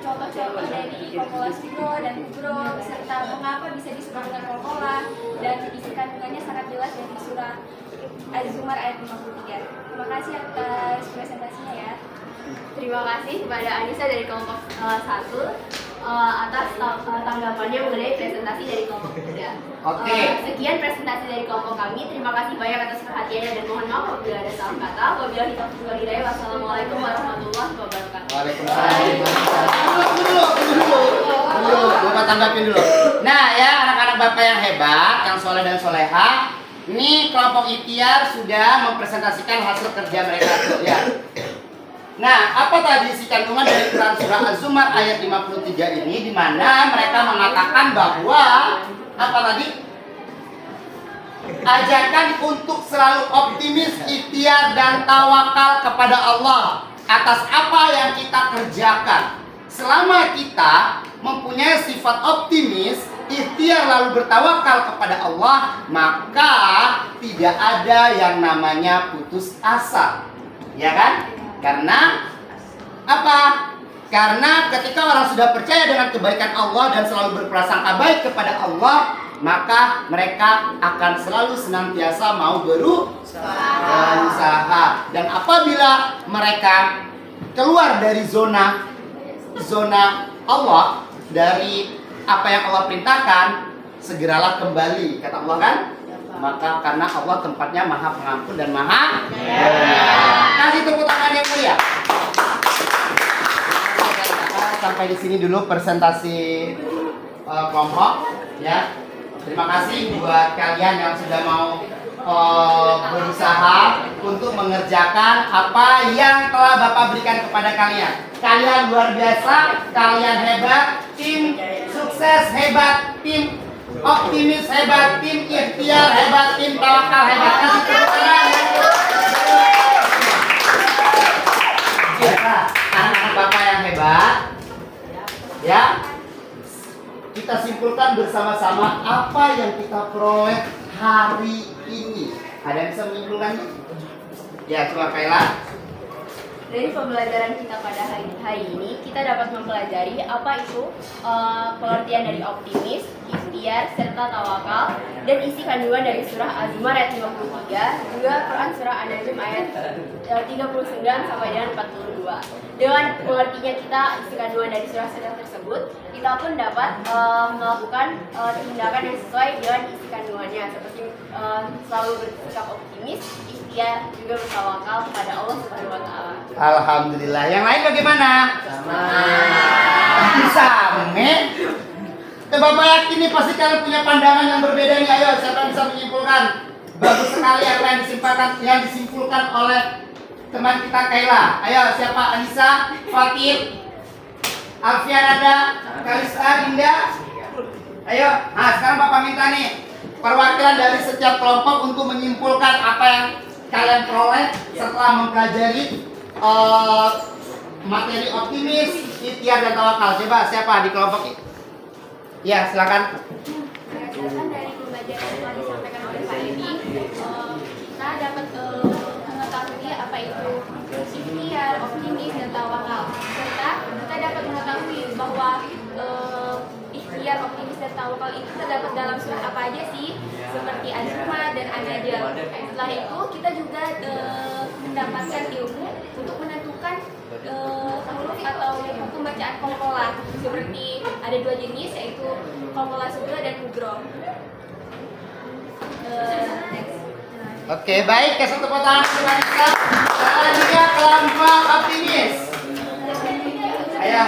contoh-contoh dari qalqalah sugro dan kubro serta mengapa bisa disebut dengan qalqalah, dan isi kandungannya sangat jelas dari surah Az-Zumar ayat 53. Terima kasih atas presentasinya ya. Terima kasih kepada Anissa dari kelompok 1 atas tanggapannya mengenai presentasi dari kelompok 3. Oke. Sekian presentasi dari kelompok kami. Terima kasih banyak atas perhatiannya dan mohon maaf apabila ada salah kata. Wabillahi taufiq wal hidayah. Wassalamualaikum warahmatullahi wabarakatuh. Waalaikumsalam. Dulu, Bapak tanggapin dulu. Nah ya, anak-anak Bapak yang hebat, yang soleh dan soleha, ini kelompok ikhtiar sudah mempresentasikan hasil kerja mereka ya. Nah, apa tadi isi kandungan dari Quran surah Az-Zumar ayat 53 ini, di mana mereka mengatakan bahwa apa tadi? Ajarkan untuk selalu optimis, ikhtiar dan tawakal kepada Allah atas apa yang kita kerjakan. Selama kita mempunyai sifat optimis, ikhtiar lalu bertawakal kepada Allah, maka tidak ada yang namanya putus asa. Ya kan? Karena apa? Karena ketika orang sudah percaya dengan kebaikan Allah dan selalu berprasangka baik kepada Allah, maka mereka akan selalu senantiasa mau berusaha. Dan apabila mereka keluar dari zona Allah, dari apa yang Allah perintahkan, segeralah kembali, kata Allah kan? Maka karena Allah tempatnya Maha Pengampun dan Maha kasih tepuk tangan yang mulia. Sampai di sini dulu presentasi kelompok ya. Terima kasih buat kalian yang sudah mau berusaha untuk mengerjakan apa yang telah Bapak berikan kepada kalian. Kalian luar biasa, kalian hebat, tim sukses hebat, tim optimis hebat, tim ikhtiar hebat, tim tawakal hebat. Kasih tepuk tangan. Anak-anak Bapak yang hebat, ya, kita simpulkan bersama-sama apa yang kita peroleh hari ini. Ada yang bisa menyimpulkan? Ya, coba Kaila. dari pembelajaran kita pada hari ini, kita dapat mempelajari apa itu pengertian dari optimis, ikhtiar, serta tawakal, dan isi kandungan dari surah Az-Zumar ayat 53, juga Quran surah An-Najm ayat 39 sampai dengan 42. Dengan pengertiannya kita isi kandungan dari surah-surah tersebut, kita pun dapat melakukan tindakan yang sesuai dengan isi kandungannya, seperti selalu bersikap optimis, ikhtiar, juga bertawakal kepada Allah Subhanahu wa taala. Alhamdulillah. Yang lain bagaimana? Sama. Bapak yakin nih pasti kalian punya pandangan yang berbeda nih. Ayo, siapa yang bisa menyimpulkan? Bagus sekali apa yang disimpulkan oleh teman kita Kaila. Ayo, siapa? Anissa, Fatir, Alfian ada, Kalista, Dinda. Ayo, nah sekarang Bapak minta nih perwakilan dari setiap kelompok untuk menyimpulkan apa yang kalian peroleh setelah mempelajari materi optimis, ikhtiar, dan tawakal. Coba siapa di kelompok ini? Ya, silakan. Berdasarkan dari pembelajaran yang telah disampaikan oleh Pak Edi, kita dapat mengetahui apa itu ikhtiar, optimis, dan tawakal. Serta kita dapat mengetahui bahwa ikhtiar, optimis, dan tawakal itu terdapat dalam surat apa aja sih, seperti Az-Zumar dan An-Najm. Setelah itu kita juga mendapatkan ilmu untuk menentukan huruf atau hukum bacaan qalqalah. Seperti ada dua jenis, yaitu qalqalah sugra dan mudgham. Next. Oke, baik. Kasih tepuk tangan untuk Anissa. Selanjutnya kelompok optimis. Ayo,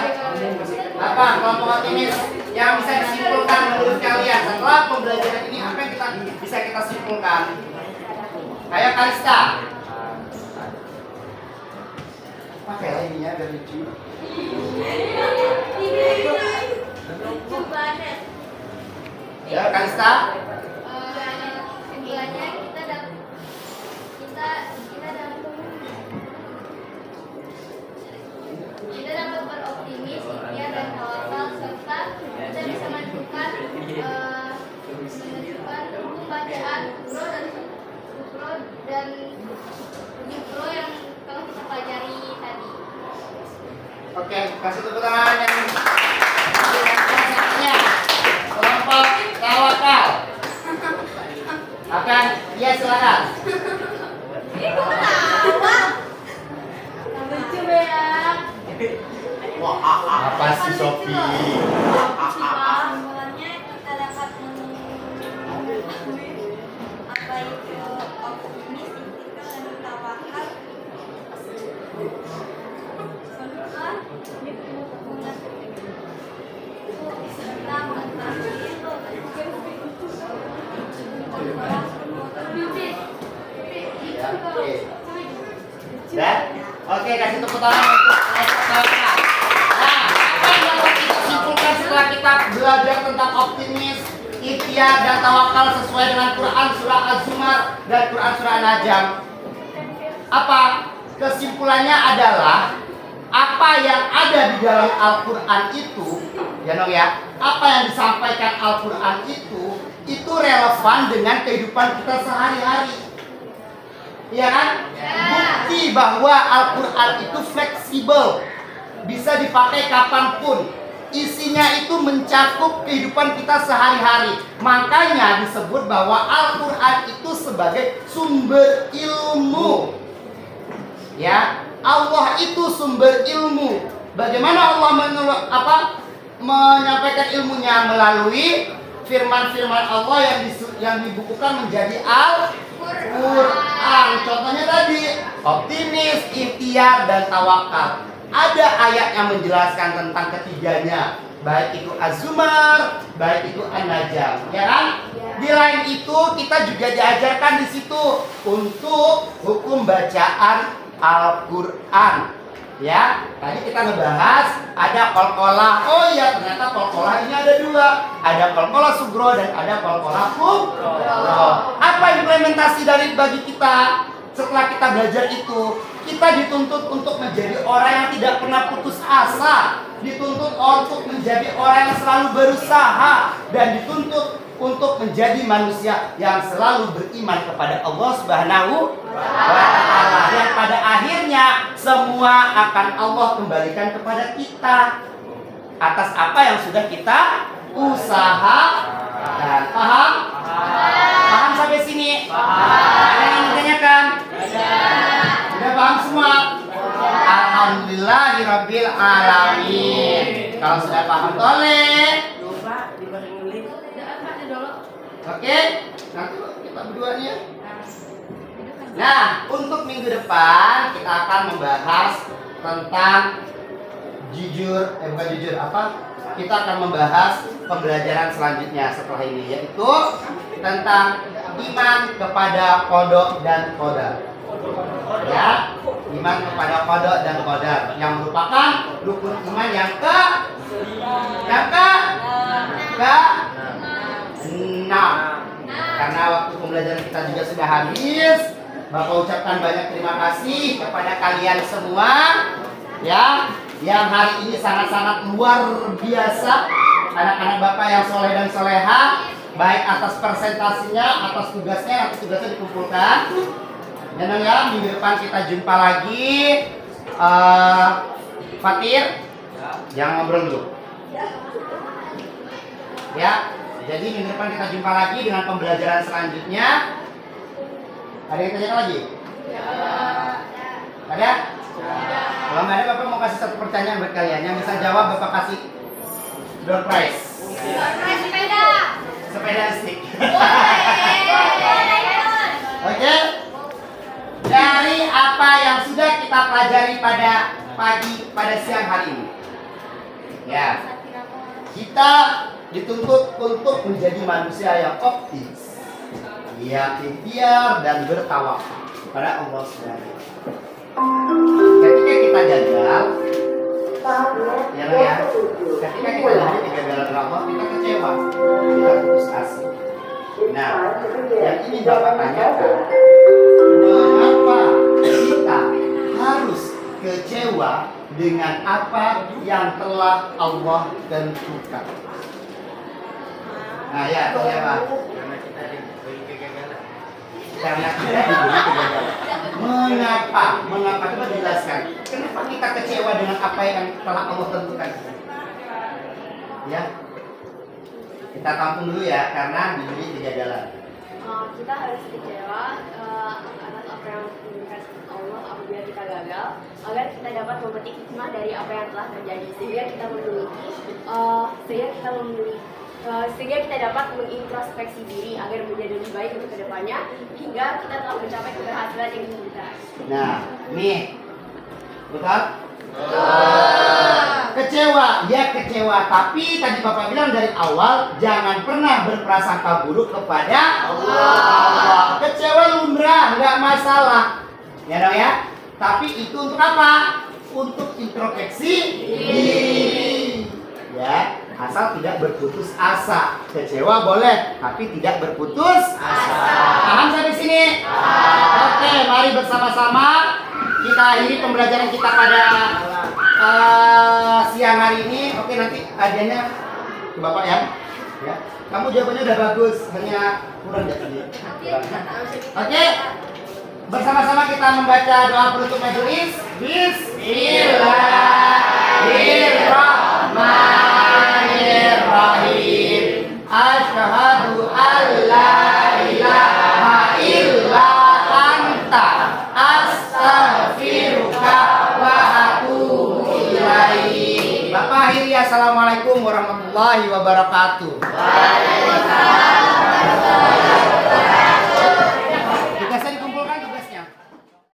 apa kelompok optimis yang bisa disimpulkan menurut kalian setelah pembelajaran ini? Apa yang bisa kita simpulkan? Ayo, Kalista. Pakai lah ininya biar lucu. Ya, Kalista. Kesimpulannya kita dapat beroptimis, ikhtiar, dan tawakal, serta kita bisa menentukan hukum bacaan sukro dan jukro yang telah kita pelajari tadi. Oke, kasih tepuk tangan yang selanjutnya kelompok tawakal. Akan, ya silakan. Lucu ya. Wah, apa sih Sofi? Kesimpulannya kita dapat mengetahui apa itu optimis, ikhtiar, dan tawakal. Serta Dan, oke, kasih tepuk tangan untuk tawakal. Nah, apa yang harus kita simpulkan setelah kita belajar tentang optimis, ikhtiar, dan tawakal sesuai dengan Quran surah Az-Zumar dan Quran surah An-Najm? Apa? Kesimpulannya adalah apa yang ada di dalam Al-Quran itu, ya dong ya, apa yang disampaikan Al-Quran itu relevan dengan kehidupan kita sehari-hari. Iya kan? Bukti bahwa Al-Quran itu fleksibel, bisa dipakai kapanpun. Isinya itu mencakup kehidupan kita sehari-hari. Makanya disebut bahwa Al-Quran itu sebagai sumber ilmu. Ya, Allah itu sumber ilmu. Bagaimana Allah menyampaikan ilmunya? Melalui firman-firman Allah yang dibukukan menjadi Al-Quran. Contohnya tadi, optimis, ikhtiar, dan tawakal. Ada ayat yang menjelaskan tentang ketiganya, baik itu Az-Zumar, baik itu An-Najm, ya kan? Di lain itu kita juga diajarkan di situ untuk hukum bacaan Al-Quran. Ya, tadi kita ngebahas ada qalqalah. Oh iya, ternyata qalqalah ini ada dua. Ada qalqalah sugro dan ada qalqalah kubro. Apa implementasi bagi kita setelah kita belajar itu? Kita dituntut untuk menjadi orang yang tidak pernah putus asa, dituntut untuk menjadi orang yang selalu berusaha, dan dituntut untuk menjadi manusia yang selalu beriman kepada Allah Subhanahu wa Ta'ala. Dan pada akhirnya semua akan Allah kembalikan kepada kita atas apa yang sudah kita usahakan. Paham? Paham sampai sini? Ada yang ditanyakan? Sudah paham semua? Alhamdulillahirabbil alamin. Kalau sudah paham toleh. Coba diberi link. Oke, nanti kita berdua nih ya. Nah, untuk minggu depan kita akan membahas tentang kita akan membahas pembelajaran selanjutnya setelah ini, yaitu tentang iman kepada qada dan qadar. Ya, iman kepada qada dan qadar yang merupakan rukun iman yang ke 6. Karena waktu pembelajaran kita juga sudah habis, Bapak ucapkan banyak terima kasih kepada kalian semua ya, yang hari ini sangat-sangat luar biasa. Anak-anak Bapak yang soleh dan soleha, baik atas presentasinya, atas tugasnya, atas tugasnya dikumpulkan. Dan ya, minggu depan kita jumpa lagi. Fatir, jangan ngobrol dulu. Ya, jadi minggu depan kita jumpa lagi dengan pembelajaran selanjutnya. Ada yang tanya lagi? Ada? Kalau nggak ada, Bapak mau kasih satu pertanyaan buat kalian. Yang bisa jawab, Bapak kasih door prize. Sepeda stick. Oke? Dari apa yang sudah kita pelajari pada siang hari ini, ya, kita dituntut untuk menjadi manusia yang optimis, yang ikhtiar dan bertawakal pada Allah Subhanahu wa Ta'ala. Ketika kita gagal, ya, ketika kita mengalami kegagalan Allah, kita kecewa, kita putus asa. Nah, yang ini Bapak tanyakan, mengapa kita harus kecewa dengan apa yang telah Allah tentukan? Nah ya, boleh Pak. Karena kita diberi kegagalan. Mengapa? Mengapa? Coba dijelaskan. Kenapa kita kecewa dengan apa yang telah Allah tentukan? Ya, kita tampung dulu ya, karena diberi kegagalan. Kita harus kecewa atas apa yang diinginkan Allah apabila kita gagal, agar kita dapat memetik hikmah dari apa yang telah terjadi, sehingga kita dapat mengintrospeksi diri agar menjadi lebih baik untuk kedepannya, hingga kita telah mencapai keberhasilan yang ingin kita. Nah, nih, betul? Kecewa, ya kecewa. Tapi tadi Bapak bilang dari awal, jangan pernah berprasangka buruk kepada Allah. Kecewa lumrah, nggak masalah, ya dong ya. Tapi itu untuk apa? Untuk introspeksi diri, ya. Asal tidak berputus asa. Kecewa boleh, tapi tidak berputus asa. Paham sampai sini? Oke, mari bersama-sama kita akhiri pembelajaran kita pada siang hari ini. Oke, nanti hadiahnya ke Bapak ya. Ya. Kamu jawabannya udah bagus, hanya kurang jatuh dia. Oke. Bersama-sama kita membaca doa penutup majelis. Bismillahirrahmanirrahim. Asyhadu an la ilaha illa anta astaghfiruka wa atubu ilaik. Bapak akhiri, assalamualaikum warahmatullahi wabarakatuh. Waalaikumsalam.